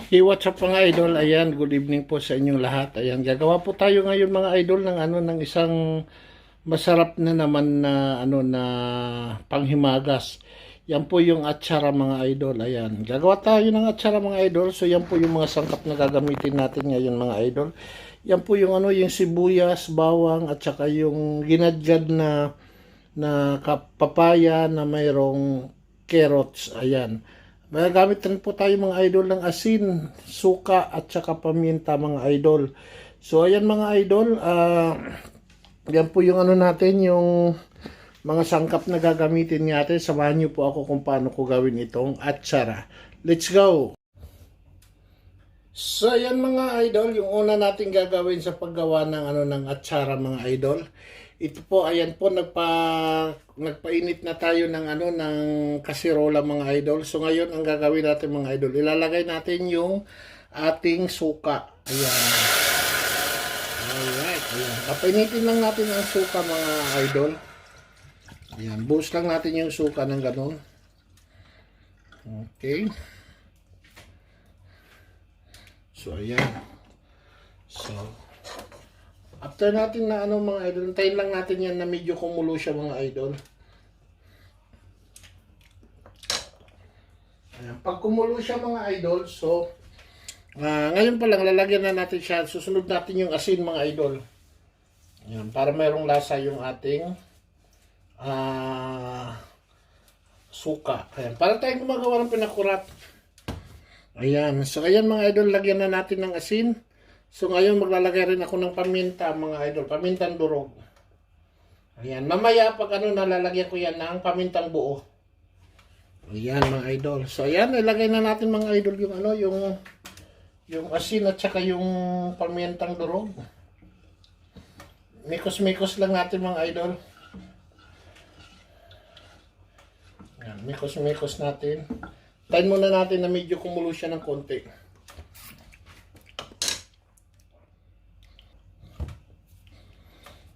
Hey, what's up mga idol? Ayan, good evening po sa inyong lahat. Ayan, gagawa po tayo ngayon mga idol ng ng isang masarap na naman na panghimagas. Yan po yung atsara mga idol. Ayan, gagawa tayo ng atsara mga idol. So yan po yung mga sangkap na gagamitin natin ngayon mga idol. Yan po yung yung sibuyas, bawang at saka yung ginadgad na papaya na mayroong carrots. Ayan. Magagamit rin po tayo mga idol ng asin, suka at saka paminta mga idol. So ayan mga idol, yan po yung natin, yung mga sangkap na gagamitin natin. Samahan niyo po ako kung paano ko gawin itong atsara. Let's go! So ayan mga idol, yung una natin gagawin sa paggawa ng ng atsara mga idol. Ito po, ayan po, nagpainit na tayo ng ng kasirola mga idol. So ngayon ang gagawin natin mga idol, ilalagay natin yung ating suka. Ayan. Alright, ayan. Papainitin lang natin ang suka mga idol. Ayan, buhos lang natin yung suka ng ganun. Okay. So ayan. So after natin na mga idol, hintayin lang natin yan na medyo kumulo siya mga idol. Ayan. Pag kumulo siya mga idol, so ngayon pa lang lalagyan na natin siya. Susunod natin yung asin mga idol. Ayan, para mayroong lasa yung ating suka. Ayan, para tayong gumagawa ng pinakurat. Ayan, so ayan mga idol, lagyan na natin ng asin. So ngayon maglalagay rin ako ng paminta mga idol, pamintang durog. Ayan, mamaya pag nalalagyan ko yan ng pamintang buo. Ayan mga idol. So ayan, ilagay na natin mga idol yung yung asin at saka yung pamintang durog. Mikos-mikos lang natin mga idol. Ayan, mikos-mikos natin. Tayin muna natin na medyo kumulo siya ng konti.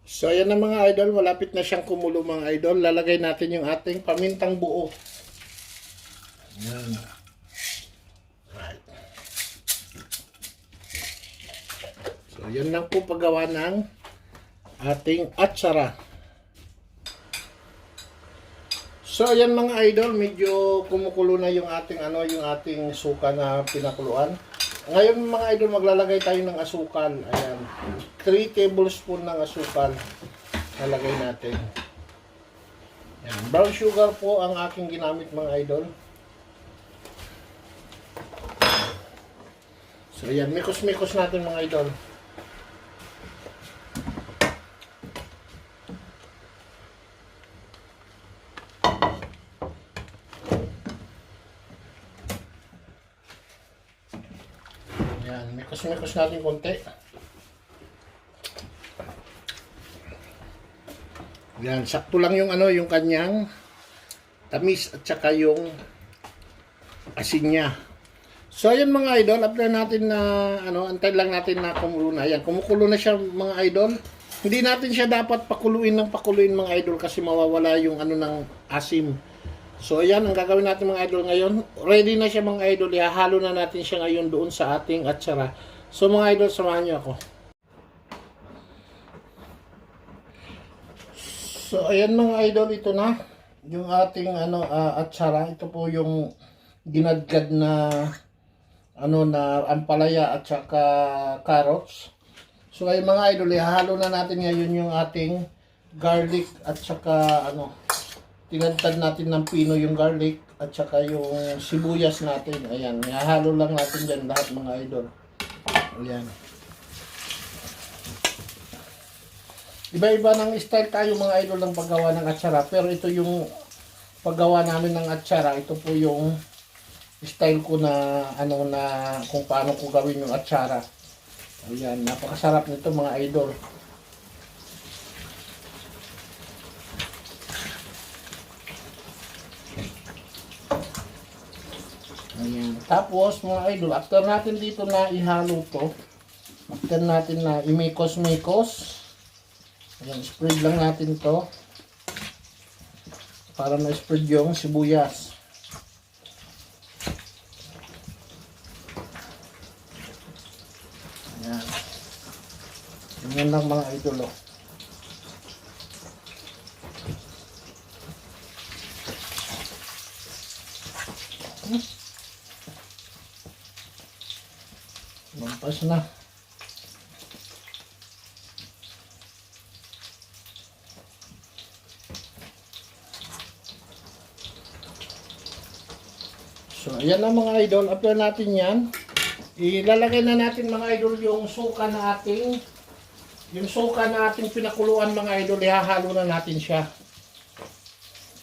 So ayan na mga idol, malapit na siyang kumulo mga idol. Lalagay natin yung ating pamintang buo. Ayan. Right. So yan lang po paggawa ng ating atsara. So ayan mga idol, medyo kumukulo na yung ating yung ating suka na pinakuluan. Ngayon mga idol, maglalagay tayo ng asukal. Ayan. 3 tablespoon ng asukal. Nalagay natin. Ayan. Brown sugar po ang aking ginamit mga idol. So ayan, mikos-mikos natin mga idol. Ayan, mikos-mikos natin konti. Ayan, sakto lang yung yung kanyang tamis at saka yung asin niya. So ayan mga idol, after natin na antay lang natin na kumulo na. Ayan, kumukulo na siya mga idol. Hindi natin siya dapat pakuluin mga idol kasi mawawala yung ng asim. So ayan, ang gagawin natin mga idol ngayon, ready na siya mga idol, ihahalo na natin siya ngayon doon sa ating atsara. So mga idol, samahan niyo ako. So ayan mga idol, ito na yung ating atsara. Ito po yung ginadgad na na ampalaya at saka carrots. So ngayon mga idol, ihahalo na natin ngayon yung ating garlic at saka tinadtad natin ng pino yung garlic at saka yung sibuyas natin. Ayan, ihahalo lang natin dyan lahat mga idol. Ayan. Iba-iba ng style tayo mga idol ng paggawa ng atsara. Pero ito yung paggawa namin ng atsara. Ito po yung style ko na na kung paano ko gawin yung atsara. Ayan, napakasarap nito mga idol. Ayan. Tapos mga idol, after natin dito na ihalo to, after natin na imikos-mikos, ayan, spread lang natin to para ma-spread yung sibuyas. Yan lang mga idol. Oh. Lampas na. So, ayan na mga idol. After natin yan, ilalagay na natin mga idol yung suka na ating pinakuluan mga idol. Ihahalo na natin siya.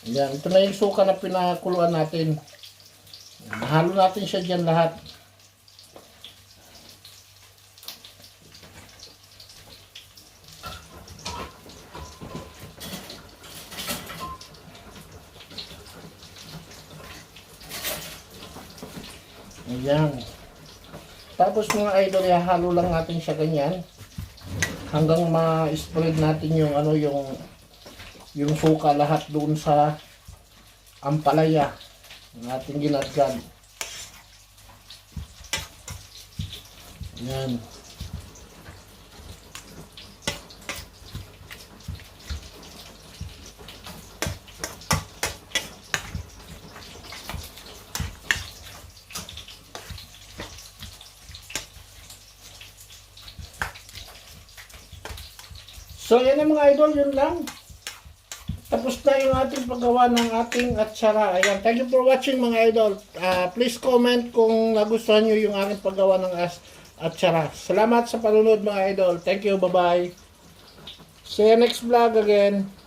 Ayan, ito na yung suka na pinakuluan natin. Halo natin siya dyan lahat. Ayan. Tapos mga idol, ihahalo lang natin siya ganyan hanggang ma-spread natin yung yung suka lahat doon sa ampalaya ng ating ginadgad. Ayan. So, yan ang mga idol, yun lang. Tapos na yung ating paggawa ng ating atsara. Ayan, thank you for watching mga idol. Please comment kung nagustuhan nyo yung aking paggawa ng atsara. Salamat sa panunod mga idol. Thank you, bye-bye. See you next vlog again.